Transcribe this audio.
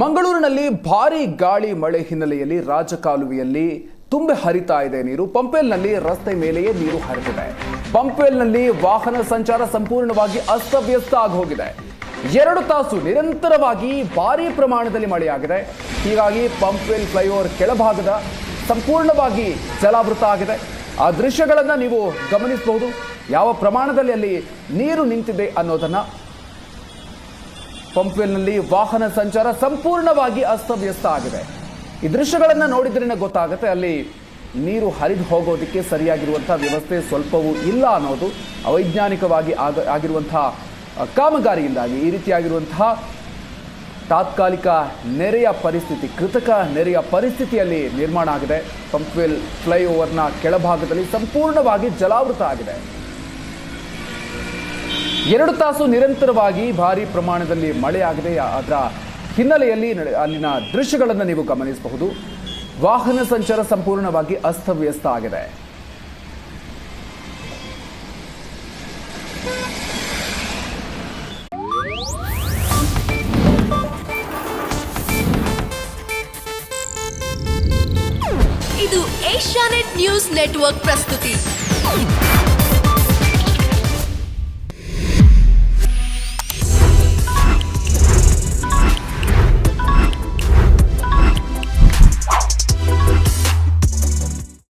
ಮಂಗಳೂರಿನಲ್ಲಿ ಭಾರೀ ಗಾಳಿ ಮಳೆ ಹಿನ್ನೆಲೆಯಲ್ಲಿ ರಾಜಕಾಲುವೆಯಲ್ಲಿ ತುಂಬಿ ಹರಿತಾ ಇದೆ ನೀರು. ಪಂಪೇಲ್ನಲ್ಲಿ ರಸ್ತೆ ಮೇಲೆಯೇ ನೀರು ಹರಿದಿದೆ. ಪಂಪೇಲ್ನಲ್ಲಿ ವಾಹನ ಸಂಚಾರ ಸಂಪೂರ್ಣವಾಗಿ ಅಸ್ತವ್ಯಸ್ತ ಆಗಿ ಹೋಗಿದೆ. 2 ತಾಸು ನಿರಂತರವಾಗಿ ಭಾರೀ ಪ್ರಮಾಣದಲ್ಲಿ ಮಳೆಯಾಗಿದೆ. ಹೀಗಾಗಿ ಪಂಪೇಲ್ ಫ್ಲೈಓವರ್ ಕೆಳಭಾಗದ ಸಂಪೂರ್ಣವಾಗಿ ಜಲಾವೃತ ಆಗಿದೆ. ಆ ದೃಶ್ಯಗಳನ್ನು ನೀವು ಗಮನಿಸಬಹುದು. ಯಾವ ಪ್ರಮಾಣದಲ್ಲಿ ಅಲ್ಲಿ ನೀರು ನಿಂತಿದೆ ಅನ್ನೋದನ್ನ. ಪಂಪೇಲ್ನಲ್ಲಿ ವಾಹನ ಸಂಚಾರ ಸಂಪೂರ್ಣವಾಗಿ ಅಸ್ತವ್ಯಸ್ತ ಆಗಿದೆ. ಈ ದೃಶ್ಯಗಳನ್ನು ನೋಡಿದ್ರೆ ಗೊತ್ತಾಗುತ್ತೆ ಅಲ್ಲಿ ನೀರು ಹರಿದು ಹೋಗೋದಕ್ಕೆ ಸರಿಯಾಗಿರುವಂತಹ ವ್ಯವಸ್ಥೆ ಸ್ವಲ್ಪವೂ ಇಲ್ಲ ಅನ್ನೋದು. ಅವೈಜ್ಞಾನಿಕವಾಗಿ ಆಗಿರುವಂತಹ ಕಾಮಗಾರಿಯಿಂದಾಗಿ ಈ ರೀತಿಯಾಗಿರುವಂತಹ ತಾತ್ಕಾಲಿಕ ನೆರೆಯ ಪರಿಸ್ಥಿತಿ, ಕೃತಕ ನೆರೆಯ ಪರಿಸ್ಥಿತಿಯಲ್ಲಿ ನಿರ್ಮಾಣ ಆಗಿದೆ. ಪಂಪೇಲ್ ಫ್ಲೈಓವರ್ನ ಕೆಳಭಾಗದಲ್ಲಿ ಸಂಪೂರ್ಣವಾಗಿ ಜಲಾವೃತ ಆಗಿದೆ. 2 ತಾಸು ನಿರಂತರವಾಗಿ ಭಾರಿ ಪ್ರಮಾಣದಲ್ಲಿ ಮಳೆಯಾಗಿದೆ. ಅದರ ಹಿನ್ನೆಲೆಯಲ್ಲಿ ಅಲ್ಲಿನ ದೃಶ್ಯಗಳನ್ನು ನೀವು ಗಮನಿಸಬಹುದು. ವಾಹನ ಸಂಚಾರ ಸಂಪೂರ್ಣವಾಗಿ ಅಸ್ತವ್ಯಸ್ತ ಆಗಿದೆ. ಇದು ಏಷ್ಯಾನೆಟ್ ನ್ಯೂಸ್ ನೆಟ್ವರ್ಕ್ ಪ್ರಸ್ತುತಿ.